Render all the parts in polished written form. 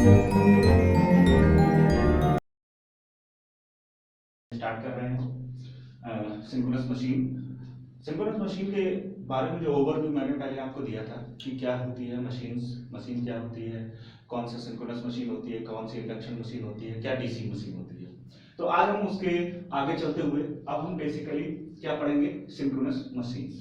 Start कर रहे हैं सिंक्रोनस मशीन। सिंक्रोनस मशीन के बारे में जो ओवरव्यू मैंने पहले आपको दिया था कि क्या होती है मशीन क्या होती है, कौन सा सिंक्रोनस मशीन होती है, कौन सी इंडक्शन मशीन होती है, क्या डीसी मशीन होती है। तो आज हम उसके आगे चलते हुए अब हम बेसिकली क्या पढ़ेंगे, सिंक्रोनस मशीन्स।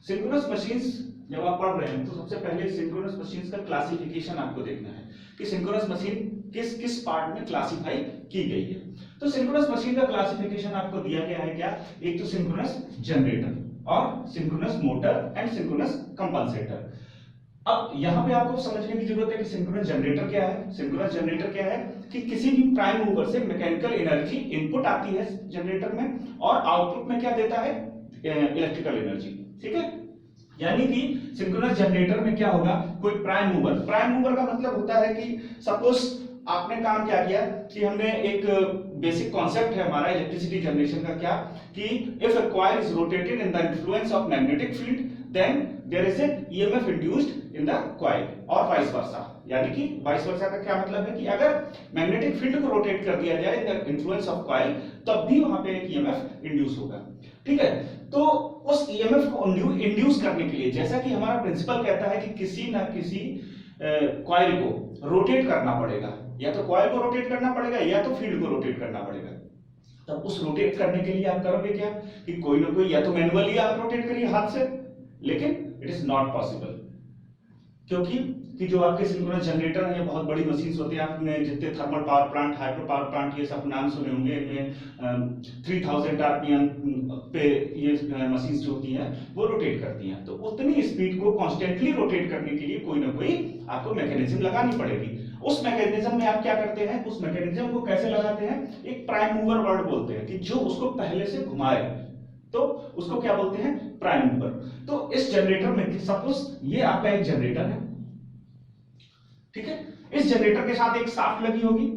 सिंक्रोनस मशीन्स जब आप पढ़ रहे हैं तो सबसे पहले सिंक्रोनस मशीन्स का क्लासिफिकेशन आपको देखना है कि सिंक्रोनस मशीन किस किस पार्ट में क्लासिफाई की गई है। तो सिंक्रोनस मशीन का क्लासिफिकेशन आपको दिया गया है क्या, एक तो सिंक्रोनस जनरेटर और synchronous motor and synchronous compensator. अब यहां पे आपको समझने की जरूरत है कि सिंक्रोनस जनरेटर क्या है। सिंक्रोनस जनरेटर क्या है कि किसी भी प्राइम मूवर से मैकेनिकल एनर्जी इनपुट आती है जनरेटर में और आउटपुट में क्या देता है, इलेक्ट्रिकल एनर्जी। ठीक है, यानी कि सिंक्रोनस जनरेटर में क्या होगा, कोई प्राइम मूवर का मतलब होता है कि सपोज आपने काम क्या किया कि हमने एक बेसिक कॉन्सेप्ट है हमारा इलेक्ट्रिसिटी जनरेशन का, क्या कि if a coil is rotated in the influence of magnetic field then there is a EMF induced in the coil और वाइस वर्सा। यानी कि वाइस वर्सा का क्या मतलब है कि अगर मैग्नेटिक फील्ड को रोटेट कर दिया जाए इन द इन्फ्लुएंस ऑफ कॉइल तब भी वहां पे एक ईएमएफ इंड्यूस होगा। ठीक है, तो उस ईएमएफ को इंड्यूस करने के लिए जैसा कि हमारा प्रिंसिपल कहता है कि किसी ना किसी कॉइल को रोटेट करना पड़ेगा, या तो कॉइल को रोटेट करना पड़ेगा या तो फील्ड को रोटेट करना पड़ेगा। तब उस रोटेट करने के लिए आप करोगे क्या कि कोई ना कोई या तो मैनुअली आप रोटेट करिए हाथ से, लेकिन इट इज नॉट पॉसिबल क्योंकि कि जो आपके सिंक्रोनस जनरेटर हैं ये बहुत बड़ी मशीन्स होती हैं। आपने जितने thermal power plant, hydro power plant ये सब नाम सुने होंगे, इनमें 3000 आरपीएम पे ये मशीन्स जो होती हैं वो रोटेट करती हैं। तो उतनी स्पीड को कॉन्स्टेंटली रोटेट करने के लिए कोई ना कोई आपको मैकेनिज्म लगानी पड़ेगी। उस मैकेनिज्म में आप क्या करते हैं, उस मैकेनिज्म को कैसे लगाते हैं, एक प्राइम मूवर वर्ड बोलते हैं कि जो उसको पहले से घुमाए, तो उसको क्या बोलते हैं, प्राइम मूवर। तो इस जनरेटर में सपोज ये आपका एक जनरेटर है, ठीक है, इस जनरेटर के साथ एक शाफ्ट लगी होगी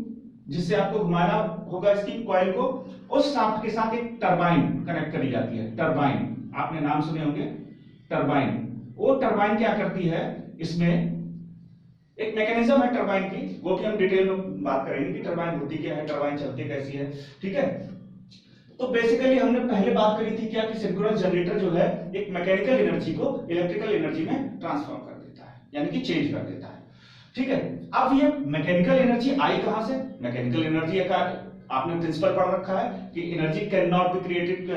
जिससे आपको घुमाना होगा इसकी कॉइल को। उस शाफ्ट के साथ एक टरबाइन कनेक्ट करी जाती है। टरबाइन आपने नाम सुने होंगे, टरबाइन। वो टरबाइन क्या करती है, इसमें एक मैकेनिज्म है टरबाइन की, वो भी हम डिटेल में बात करेंगे कि टरबाइन होती क्या है, टरबाइन चलती कैसी है। ठीक है, तो बेसिकली हमने पहले बात करी थी क्या कि सिंक्रोनस जनरेटर जो है एक मैकेनिकल एनर्जी को इलेक्ट्रिकल एनर्जी में ट्रांसफॉर्म कर देता है, यानी कि चेंज कर देता है। ठीक है, अब ये मैकेनिकल एनर्जी आई कहां से, मैकेनिकल एनर्जी का आपने प्रिंसिपल पढ़ रखा है कि energy can not be created,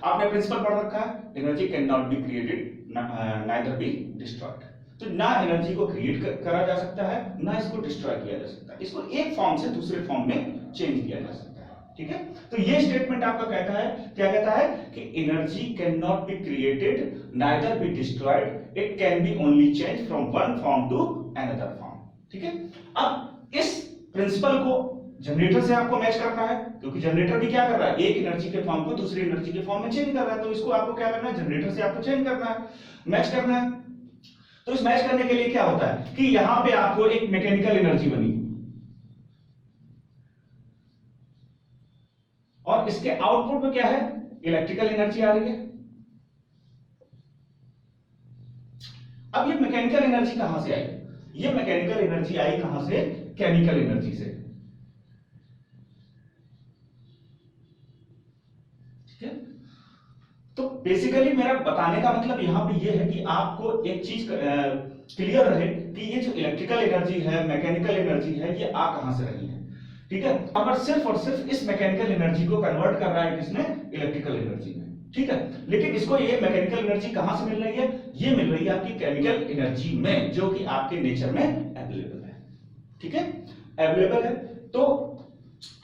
आपने प्रिंसिपल पढ़ रखा है energy can not be created neither be destroyed. तो ना एनर्जी को क्रिएट करा जा सकता है ना इसको डिस्ट्रॉय किया जा सकता है, इसको एक फॉर्म से दूसरे फॉर्म में चेंज किया जा सकता है। ठीक है, तो ये स्टेटमेंट आपका कहता है, क्या कहता है कि energy can not be created neither be destroyed, it can be only change from one form to another form. ठीक है, अब इस प्रिंसिपल को जनरेटर से आपको मैच करना है क्योंकि जनरेटर भी क्या कर रहा है, एक एनर्जी के फॉर्म को दूसरी एनर्जी के फॉर्म में चेंज कर रहा है। तो इसको आपको क्या करना है, जनरेटर से आपको चेंज करना है, मैच करना है। तो इस मैच करने के लिए क्या होता है कि यहां पे आपको एक मैकेनिकल एनर्जी बनी और इसके आउटपुट में क्या है, इलेक्ट्रिकल एनर्जी आ रही है। अब ये मैकेनिकल एनर्जी कहां से आई, ये मैकेनिकल एनर्जी आई कहां से, केमिकल एनर्जी से। ठीक है, तो बेसिकली मेरा बताने का मतलब यहां पे ये है कि आपको एक चीज क्लियर रहे कि ये जो इलेक्ट्रिकल एनर्जी है, मैकेनिकल एनर्जी है, ये आ कहां से रही है। ठीक है, अगर सिर्फ और सिर्फ इस मैकेनिकल एनर्जी को कन्वर्ट कर रहा है किसने, इलेक्ट्रिकल एनर्जी में। ठीक है, लेकिन इसको ये मैकेनिकल एनर्जी कहां से मिल रही है, ये मिल रही है आपकी केमिकल एनर्जी में, जो कि आपके नेचर में अवेलेबल है। ठीक है, अवेलेबल है तो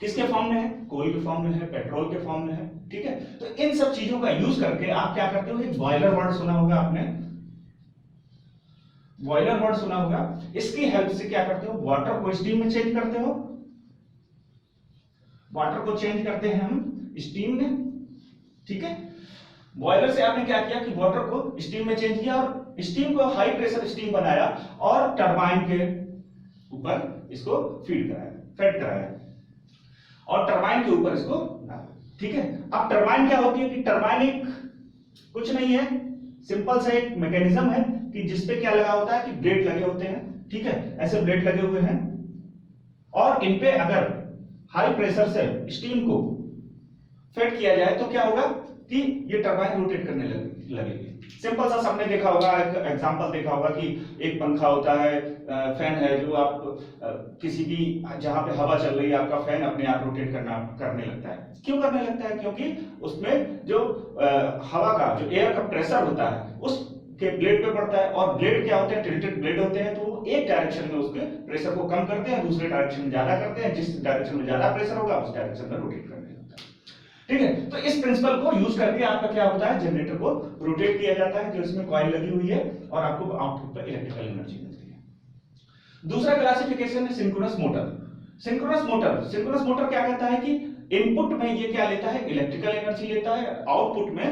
किसके फॉर्म में है, कोल के फॉर्म में है, पेट्रोल के फॉर्म में है। ठीक है, तो इन सब चीजों का यूज करके आप क्या करते हो, एक बॉयलर वर्ड सुना होगा आपने, बॉयलर वर्ड सुना होगा, इसकी हेल्प से क्या करते हो, वाटर को स्टीम में चेंज करते हो, वाटर को चेंज करते हैं हम स्टीम में। ठीक है, बॉयलर से आपने क्या किया कि वाटर को स्टीम में चेंज किया और स्टीम को हाई प्रेशर स्टीम बनाया और टरबाइन के ऊपर इसको फीड कराया और टरबाइन के ऊपर इसको डाला। ठीक है, अब टरबाइन क्या होती है कि टरबाइन एक कुछ नहीं है, सिंपल सा एक मैकेनिज्म है कि जिसपे क्या लगा होता है कि ब्लेड लगे होते हैं। ठीक है, ऐसे ब्लेड लगे हुए हैं और इन पे अगर हाई प्रेशर से स्टीम को फेड किया जाए तो क्या होगा कि ये टरबाइन रोटेट करने लगेगी। सिंपल सा सबने देखा होगा, एक एग्जांपल देखा होगा कि एक पंखा होता है, फैन है, जो आप किसी भी जहां पे हवा चल रही है आपका फैन अपने आप रोटेट करने लगता है। क्यों करने लगता है? क्योंकि उसमें जो हवा का जो एयर का प्रेशर होता है उस के ब्लेड पे पड़ता है, और ब्लेड क्या होते हैं? टिल्टेड ब्लेड होते हैं, तो वो एक डायरेक्शन में उसके प्रेशर को कम करते हैं, दूसरे डायरेक्शन में ज्यादा करते हैं, जिस डायरेक्शन में ज्यादा प्रेशर होगा उस डायरेक्शन में रोटेट करने लगता है। ठीक है, तो इस प्रिंसिपल को यूज करके आपका क्या होता है? जनरेटर को रोटेट किया जाता है, जो इसमें कॉइल लगी हुई है, और आपको आउटपुट पर इलेक्ट्रिकल एनर्जी मिलती है। दूसरा क्लासिफिकेशन है सिंक्रोनस मोटर। सिंक्रोनस मोटर क्या कहता है कि इनपुट में ये क्या लेता है? इलेक्ट्रिकल एनर्जी लेता है, आउटपुट में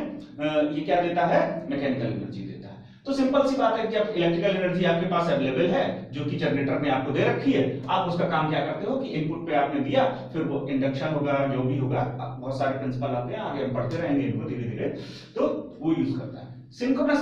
ये क्या देता है? मैकेनिकल एनर्जी देता है। तो सिंपल सी बात है कि अब इलेक्ट्रिकल एनर्जी आपके पास अवेलेबल है, जो कि जनरेटर ने आपको दे रखी है, आप उसका काम क्या करते हो कि इनपुट पे आपने दिया, फिर वो इंडक्शन होगा, जो भी होगा, बहुत सारे प्रिंसिपल आते हैं, आगे हम पढ़ते रहेंगे इनको धीरे धीरे, तो वो यूज करता है। सिंक्रोनस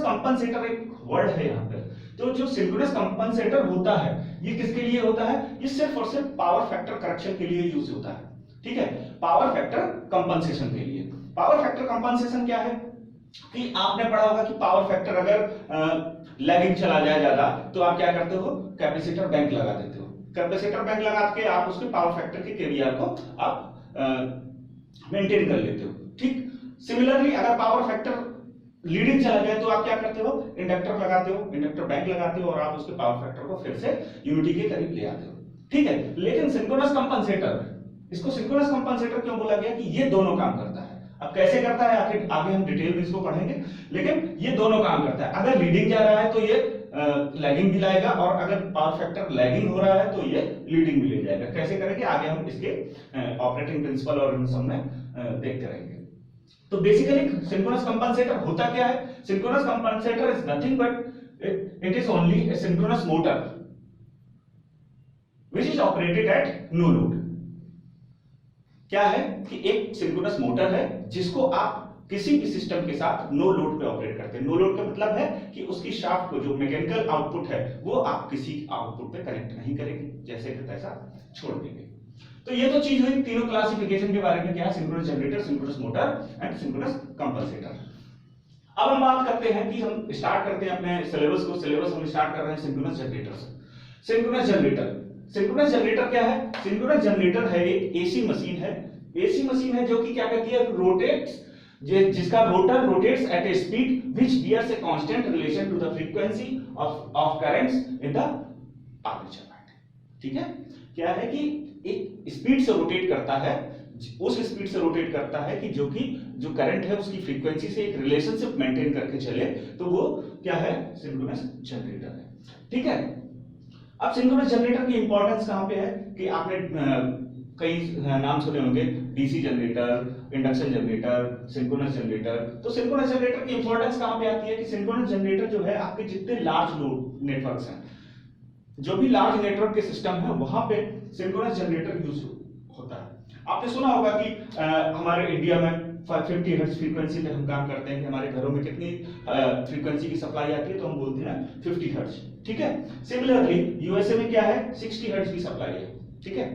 कंपनसेटर एक वर्ड है यहाँ पे। तो जो सिंक्रोनस कंपनसेटर होता है ये किसके लिए होता है? ये सिर्फ और सिर्फ पावर फैक्टर करेक्शन के लिए यूज होता है। ठीक है, पावर फैक्टर कंपनसेशन के लिए। पावर फैक्टर कंपनसेशन क्या है कि आपने पढ़ा होगा कि पावर फैक्टर अगर लैगिंग चला जाए ज्यादा तो आप क्या करते हो? कैपेसिटर बैंक लगा देते हो। कैपेसिटर बैंक लगा के आप उसके पावर फैक्टर के केवीआर को आप मेंटेन कर लेते हो। ठीक, सिमिलरली अगर पावर फैक्टर लीडिंग चला जाए तो आप क्या करते हो? इंडक्टर लगाते हो, इंडक्टर बैंक लगाते हो, और आप उसके पावर फैक्टर को फिर से यूनिटी के करीब ले आते हो। ठीक है, लेकिन सिंक्रोनस कंपनसेटर, इसको सिंक्रोनस कंपनसेटर क्यों बोला गया? कि ये दोनों काम करता है। अब कैसे करता है आगे हम डिटेल में इसको पढ़ेंगे, लेकिन ये दोनों काम करता है। अगर लीडिंग जा रहा है तो ये लैगिंग भी लाएगा, और अगर पावर फैक्टर लैगिंग हो रहा है तो ये लीडिंग भी ले जाएगा। कैसे करेंगे आगे हम इसके ऑपरेटिंग प्रिंसिपल और इन सब में देखते रहेंगे। तो बेसिकली सिंक्रोनस कंपनसेटर होता क्या है? Synchronous compensator is nothing but it is only a synchronous motor which is operated at no load. क्या है कि एक सिंक्रोनस मोटर है जिसको आप किसी भी सिस्टम के साथ नो लोड पे ऑपरेट करते हैं। नो लोड का मतलब है कि उसकी शाफ्ट को जो मैकेनिकल आउटपुट है वो आप किसी आउटपुट पे कनेक्ट नहीं करेंगे, जैसे कि तैसा छोड़ देंगे। तो ये तो चीज हुई तीनों क्लासिफिकेशन के बारे में, क्या है? Synchronous generator, synchronous motor and synchronous compensator. अब हम बात करते हैं कि हम स्टार्ट करते हैं अपने सिलेबस को। सिलेबस हम स्टार्ट कर रहे हैं सिंक्रोनस जनरेटर से। सिंक्रोनस जनरेटर क्या है? सिंक्रोनस जनरेटर है एक एसी मशीन है जो कि क्या करती है? रोटेट्स, जिसका rotor rotates at a speed which bears a constant relation to the frequency of currents in the armature winding. ठीक है, क्या है कि एक स्पीड से रोटेट करता है, उस स्पीड से रोटेट करता है कि जो करंट है उसकी फ्रीक्वेंसी से एक रिलेशनशिप मेंटेन करके चले, तो वो क्या है? सिंक्रोनस जनरेटर है। ठीक है, अब सिंक्रोनस जनरेटर की इंपॉर्टेंस कहां पे है कि आपने कई नाम सुने होंगे, DC generator, induction generator, synchronous generator. तो सिंक्रोनस जनरेटर की इंपॉर्टेंस कहां पे आती है कि सिंक्रोनस जनरेटर जो है आपके जितने लार्ज लोड नेटवर्क्स हैं, जो भी लार्ज नेटवर्क के सिस्टम है, वहां पे सिंक्रोनस जनरेटर यूज होता है। आपने सुना होगा कि हमारे इंडिया में 50 हर्ट्ज फ्रीक्वेंसी पे हम काम करते हैं कि हमारे घरों में कितनी फ्रीक्वेंसी की सप्लाई आती है, तो हम बोलते हैं 50 हर्ट्ज। ठीक है, सिमिलरली यूएसए में क्या है? 60 हर्ट्ज की सप्लाई है। ठीक है,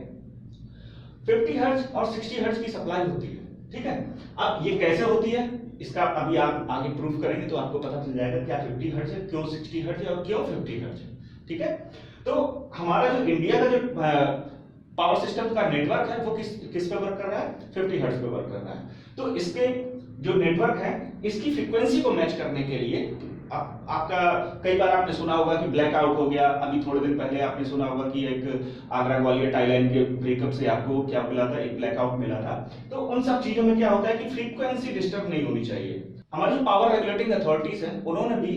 50 हर्ट्ज और 60 हर्ट्ज की सप्लाई होती है। ठीक है, अब ये कैसे होती है इसका अभी आप आगे प्रूफ करेंगे तो आपको पता चल जाएगा क्या 50 हर्ट्ज है, क्यों 60 हर्ट्ज है और क्यों 50 हर्ट्ज है। ठीक है, तो हमारा जो इंडिया का जो पावर सिस्टम का नेटवर्क है वो किस पे वर्क कर रहा है? 50 हर्ट्ज पे वर्क कर रहा है। तो इसके जो नेटवर्क है इसकी फ्रीक्वेंसी को मैच करने के लिए आपका कई बार आपने सुना होगा कि ब्लैकआउट हो गया। अभी थोड़े दिन पहले आपने सुना होगा कि एक आगरा ग्वालियर टाई लाइन के ब्रेकअप से आपको क्या मिला था? एक ब्लैकआउट मिला था। तो उन सब चीजों में क्या होता है कि फ्रीक्वेंसी डिस्टर्ब नहीं होनी चाहिए। हमारी जो पावर रेगुलेटिंग अथॉरिटीज है उन्होंने भी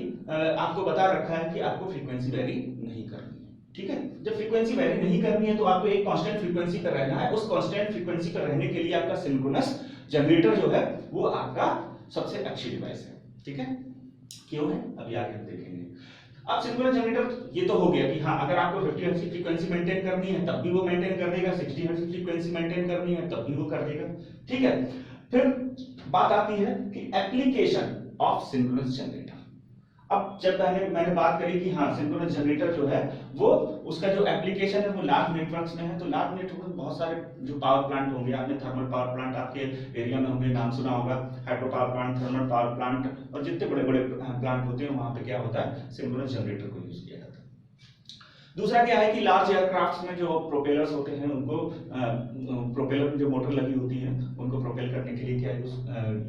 आपको बता रखा है कि आपको फ्रीक्वेंसी वेरी नहीं करनी है। ठीक है, जब फ्रीक्वेंसी वेरी नहीं करनी है तो आपको एक कांस्टेंट फ्रीक्वेंसी पर रहना है। उस कांस्टेंट फ्रीक्वेंसी पर रहने के लिए आपका सिंक्रोनस जनरेटर जो है वो आपका सबसे अच्छी डिवाइस है। ठीक है, क्यों है अभी आगे हम देखेंगे। अब सिंक्रोनस जनरेटर ये तो हो गया कि हाँ, अगर आपको 50 हर्ट्ज की फ्रीक्वेंसी मेंटेन करनी है तब भी वो मेंटेन कर देगा, 60 हर्ट्ज की फ्रीक्वेंसी मेंटेन करनी है तब भी वो कर देगा। ठीक है, फिर बात आती है कि एप्लीकेशन ऑफ सिंक्रोनस जनरेटर। अब जब मैंने बात करी कि हाँ सिंक्रोनस जनरेटर जो है वो उसका जो एप्लीकेशन है वो लार्ज नेटवर्क्स में है, तो लार्ज नेटवर्क में बहुत सारे जो पावर प्लांट होंगे, आपने थर्मल पावर प्लांट आपके एरिया में होंगे, नाम सुना होगा, hydro power plant, thermal power plant, और जितने बड़े बड़े प्लांट होते हैं वहां पे क्या होता है, सिंक्रोनस जनरेटर को यूज किया जाता है। दूसरा क्या है कि लार्ज एयरक्राफ्ट्स में जो प्रोपेलर्स होते हैं उनको प्रोपेलर में जो मोटर लगी होती है उनको प्रोपेल करने के लिए क्या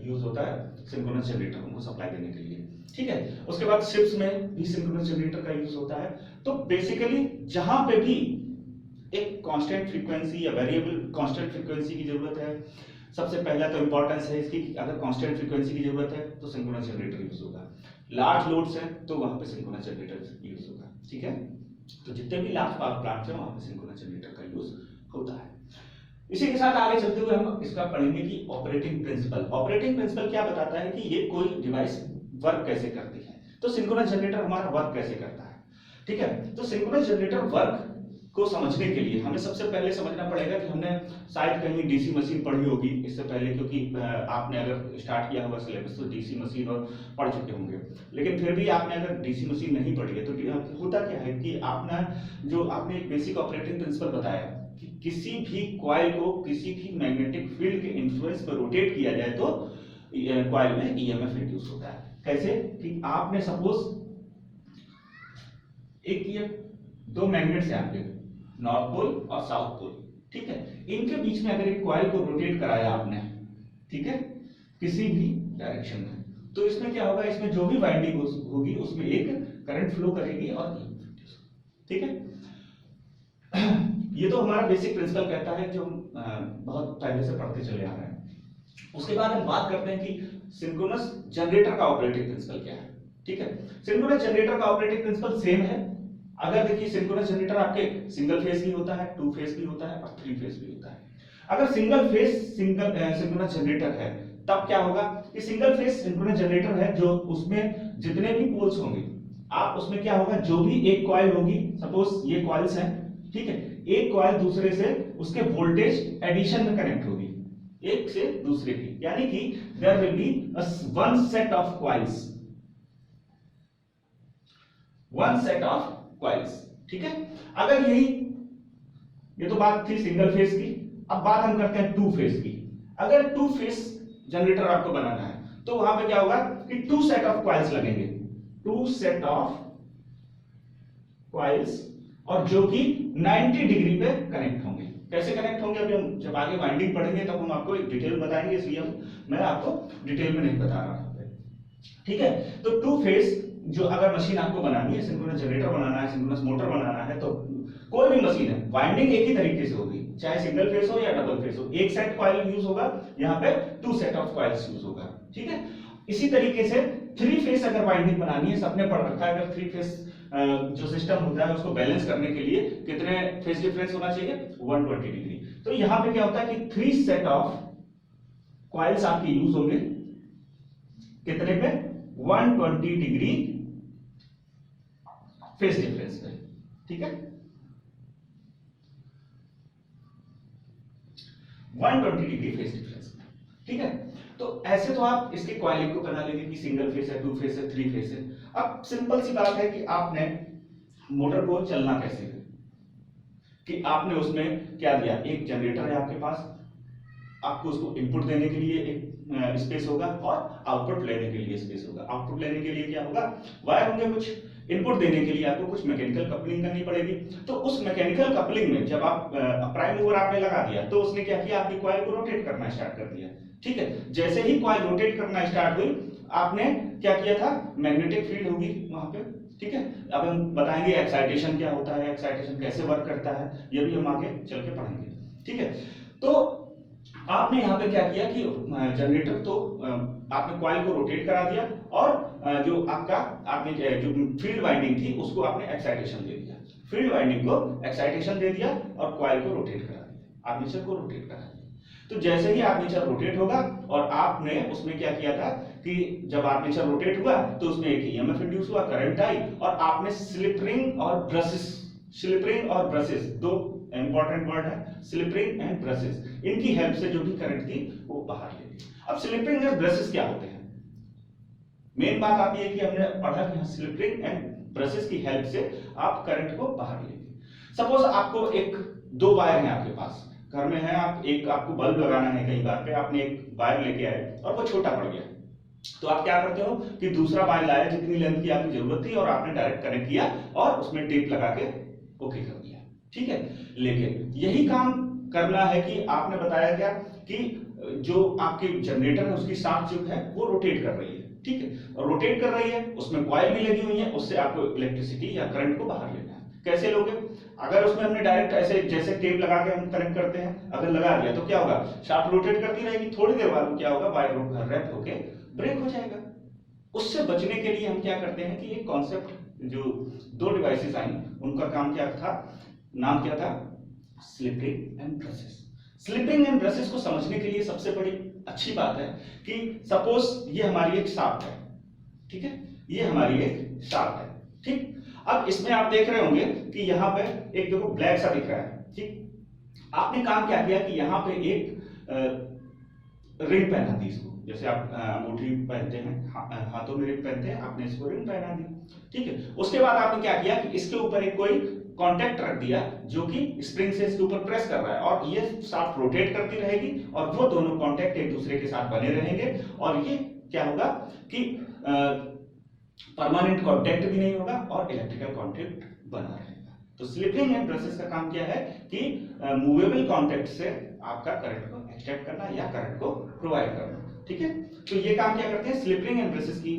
यूज होता है, सिंक्रोनस जनरेटर, उनको सप्लाई देने के लिए, ठीक है। उसके बाद शिप्स में भी सिंक्रोनस जनरेटर का यूज होता है। तो बेसिकली जहां पे भी एक कांस्टेंट फ्रीक्वेंसी या वेरिएबल कांस्टेंट फ्रीक्वेंसी की जरूरत है, सबसे पहला तो इंपॉर्टेंस है इसकी, अगर कांस्टेंट फ्रीक्वेंसी की जरूरत है तो सिंक्रोनस जनरेटर यूज होगा। लार्ज लोड्स है तो वहां पे सिंक्रोनस जनरेटर यूज होगा, ठीक है। तो जितने भी लार्ज पावर प्लांट्स हैं वहां पे सिंक्रोनस जनरेटर का यूज होता है। इसी के साथ आगे चलते हुए हम इसका पढ़ेंगे कि ऑपरेटिंग प्रिंसिपल। ऑपरेटिंग प्रिंसिपल क्या बताता है कि ये कोई डिवाइस वर्क कैसे करती है। तो सिंक्रोनस जनरेटर हमारा वर्क कैसे करता है, ठीक है। तो सिंक्रोनस जनरेटर वर्क को समझने के लिए हमें सबसे पहले समझना पड़ेगा कि हमने शायद कहीं डीसी मशीन पढ़ी होगी इससे पहले, क्योंकि आपने अगर स्टार्ट किया होगा सिलेबस तो डीसी मशीन और पढ़ चुके होंगे, लेकिन फिर भी आपने अगर डीसी मशीन नहीं पढ़ी है तो होता क्या है कि आपने एक बेसिक ऑपरेटिंग प्रिंसिपल बताया कि किसी भी कॉइल को किसी भी मैग्नेटिक फील्ड के इन्फ्लुएंस पर रोटेट किया जाए तो कॉइल में ईएमएफ इंड्यूस होता है। कैसे कि आपने सपोज एक ये दो मैग्नेट्स हैं आपके, नॉर्थ पोल और साउथ पोल, ठीक है, इनके बीच में अगर एक कॉइल को रोटेट कराया आपने, ठीक है, किसी भी डायरेक्शन में, तो इसमें क्या होगा, इसमें जो भी वाइंडिंग होगी उसमें एक करंट फ्लो करेगी और ठीक है। ये तो हमारा बेसिक प्रिंसिपल कहता है जो बहुत पहले से पढ़ते चले आ रहे हैं। उसके बाद हम बात करते हैं कि सिंक्रोनस जनरेटर का ऑपरेटिंग प्रिंसिपल क्या है, ठीक है। सिंक्रोनस जनरेटर का ऑपरेटिंग प्रिंसिपल सेम है। अगर देखिए सिंक्रोनस जनरेटर आपके सिंगल फेज भी होता है, टू फेज भी होता है और थ्री फेज भी होता है। अगर सिंगल फेज सिंक्रोनस जनरेटर है तब क्या होगा कि सिंगल फेज सिंक्रोनस जनरेटर है जो उसमें जितने भी पोल्स होंगे आप उसमें क्या होगा, जो भी एक कॉइल होगी, सपोज ये कॉइल्स हैं, ठीक है, एक कॉइल दूसरे से उसके वोल्टेज एडिशन में कनेक्ट होगी एक से दूसरे की, यानी कि there will be one set of coils, one set of coils, ठीक है। अगर ये तो बात थी सिंगल फेज की, अब बात हम करते हैं टू फेज की। अगर टू फेज जनरेटर आपको बनाना है तो वहां पे क्या होगा कि टू सेट ऑफ कॉइल्स लगेंगे, टू सेट ऑफ कॉइल्स, और जो कि 90 डिग्री पे कनेक्ट होंगे। कैसे कनेक्ट होंगे अभी हम जब आगे वाइंडिंग पढ़ेंगे तब हम आपको एक डिटेल बताएंगे, इसलिए मैं आपको डिटेल में नहीं बता रहा हूं, ठीक है। तो टू फेज जो अगर मशीन आपको बनानी है, सिंक्रोनस जनरेटर बनाना है, सिंक्रोनस मोटर बनाना है, तो कोई भी मशीन है वाइंडिंग एक ही तरीके से होगी, चाहे सिंगल फेज हो या डबल फेज हो, एक सेट कॉइल यूज होगा, यहाँ पे two set of coils use होगा, ठीक है। इसी तरीके से थ्री फेज अगर वाइंडिंग बनानी है, सबने पढ़ रखा है अगर थ्री फेज जो सिस्टम होता है उसको बैलेंस करने के लिए कितने फेज डिफरेंस होना चाहिए, 120 डिग्री। तो यहाँ पे क्या होता है कि थ्री सेट ऑफ कॉइल्स आपके यूज होंगे कितने पे, 120 डिग्री फेज डिफरेंस पे, ठीक है, 120 डिग्री फेज डिफरेंस पे, ठीक है। तो ऐसे तो आप इसके कॉइलिंग को बना लेंगे कि सिंगल फेज है, टू फेज है, थ्री फेज है। अब सिंपल सी बात है कि आपने मोटर को चलना कैसे है, कि आपने उसमें क्या दिया, एक जनरेटर है आपके पास, आपको उसको इनपुट देने के लिए एक स्पेस होगा और आउटपुट लेने के लिए स्पेस होगा। आउटपुट लेने के लिए क्या होगा, वायर होंगे कुछ, इनपुट देने के लिए आपको कुछ मैकेनिकल कपलिंग करनी पड़ेगी। तो उस मैकेनिकल कपलिंग में जब आप प्राइम मूवर आपने लगा दिया तो उसने क्या किया, आपकी कॉइल को रोटेट करना स्टार्ट कर दिया, ठीक है। जैसे ही कॉइल रोटेट करना स्टार्ट हुई आपने क्या किया था, मैग्नेटिक फील्ड होगी वहां पे, ठीक है। अब हम बताएंगे एक्साइटेशन क्या होता है, एक्साइटेशन कैसे वर्क करता है, ये भी हम आगे चल के पढ़ेंगे, ठीक है। तो आपने यहाँ पे क्या किया कि जनरेटर तो आपने कॉइल को रोटेट करा दिया और जो आपका आपने जो फील्ड वाइंडिंग थी उसको आपने एक्साइटेशन दे दिया, फील्ड वाइंडिंग को एक्साइटेशन दे दिया और कॉइल को रोटेट करा दिया, आर्मेचर को रोटेट करा दिया। तो जैसे ही आर्मेचर रोटेट होगा और आपने उसमें क्या किया था कि जब आर्मेचर रोटेट हुआ तो उसमें एक ईएमएफ इंड्यूस हुआ, करंट आई, और आपने स्लिप रिंग और ब्रशेस, स्लिप रिंग और ब्रशेस दो इंपॉर्टेंट वर्ड है, स्लिप रिंग एंड ब्रशेस, इनकी हेल्प से जो भी करंट थी वो बाहर ले ली। अब स्लिप रिंग और ब्रशेस क्या होते हैं, मेन बात आती है कि हमने पढ़ा कि स्लिप रिंग एंड ब्रशेस की हेल्प से आप करंट को बाहर लेंगे। सपोज आपको एक दो वायर है आपके पास घर में है, आप एक आपको बल्ब लगाना है कहीं बार पे, आपने एक वायर लेके आए और वो छोटा पड़ गया, तो आप क्या करते हो कि दूसरा वायर लाया जितनी लेंथ की आपकी जरूरत थी और आपने डायरेक्ट कनेक्ट किया और उसमें टेप लगा के ओके कर दिया, ठीक है। लेकिन यही काम करना है कि आपने बताया क्या कि जो आपके जनरेटर है उसकी शाफ्ट जो है वो रोटेट कर रही है, ठीक है, और रोटेट कर रही है उसमें कॉइल भी लगी हुई है, उससे आपको इलेक्ट्रिसिटी या करंट को बाहर लेना है। कैसे लोगे? अगर उसमें हमने डायरेक्ट ऐसे जैसे टेप लगा के हम कनेक्ट करते हैं, अगर लगा दिया तो क्या होगा, शाफ्ट रोटेट करती रहेगी, थोड़ी देर बाद क्या होगा, वायर रैप होके ब्रेक हो जाएगा। उससे बचने के लिए हम क्या करते हैं कि एक कॉन्सेप्ट जो दो डिवाइसेस आई उनका काम क्या था, नाम क्या था, slip ring and brushes. Slip ring and brushes को समझने के लिए सबसे बड़ी अच्छी बात है कि सपोज ये हमारी एक शाफ्ट है, ठीक है, ये हमारी एक शाफ्ट है, ठीक। अब इसमें आप देख रहे होंगे कि यहाँ पे एक देखो ब्लैक सा दिख रहा है, ठीक। आपने काम क्या किया कि यहाँ पे एक रिंग पहना दी इसको, जैसे आप अंगूठी पहनते हैं, हाथों में रिंग पहनते हैं, आपने इसको रिंग पहना दी, ठीक है। उसके बाद आपने क्या किया कि इसके ऊपर एक कोई कॉन्टैक्ट रख दिया जो कि स्प्रिंग से इसके ऊपर प्रेस कर रहा है और ये शाफ्ट रोटेट करती रहेगी और वो दोनों कॉन्टैक्ट एक दूसरे के साथ बने रहेंगे और ये क्या होगा कि परमानेंट कॉन्टैक्ट भी नहीं होगा और इलेक्ट्रिकल कॉन्टैक्ट बना रहेगा। तो स्लिप रिंग एंड ब्रशेस का काम क्या है कि मूवेबल कॉन्टैक्ट से आपका करंट को एक्सट्रैक्ट करना या करंट को प्रोवाइड करना, ठीक है। तो ये काम क्या करते हैं, स्लिप रिंग एंड ब्रशेस की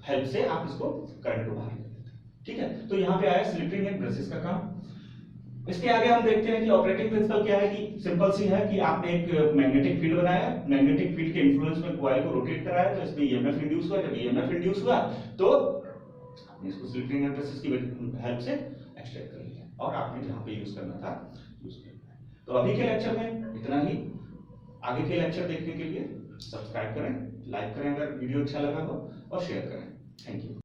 हेल्प से आप इसको करंट को बाहर ले लेते हैं, ठीक है। तो यहाँ पे आया स्लिप रिंग एंड ब्रशेस का काम। इसके आगे हम देखते हैं कि ऑपरेटिंग प्रिंसिपल क्या है, कि सिंपल सी है कि आपने एक मैग्नेटिक फील्ड बनाया, मैग्नेटिक फील्ड के इन्फ्लुएंस में कॉइल को रोटेट कराया तो इसमें ईएमएफ इंड्यूस हुआ, जब ईएमएफ इंड्यूस हुआ तो आपने इसको स्लिप रिंग एंड ब्रशेस की हेल्प से एक्सट्रैक्ट कर लिया और आपने जहां पे यूज करना था यूज कर लिया। तो अभी के लेक्चर में इतना ही। आगे के लेक्चर देखने के लिए सब्सक्राइब करें, लाइक करें अगर वीडियो अच्छा लगा हो और शेयर करें। Thank you.